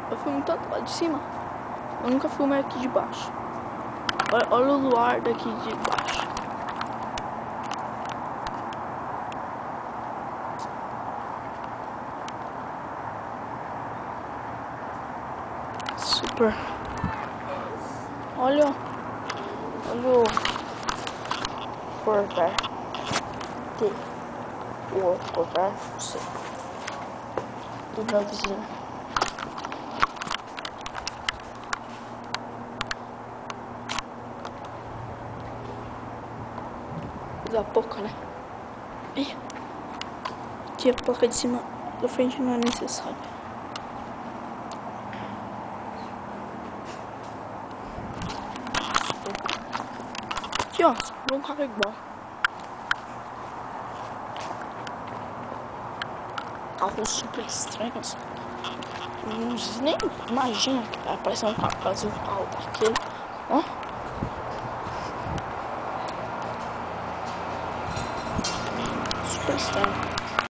Eu filmo tanto lá de cima. Eu nunca filmei aqui de baixo. Olha o luar daqui de baixo. Super. Olha o Corvair. O Corvair, não sei. Do meu vizinho. Da pouco, né? Ih. Aqui a placa de cima da frente não é necessário. Aqui, ó, um carro igual. Carros super estranhos. Nem imagina que vai aparecer um carro, fazer um carro daquele. Ó. Super estranho.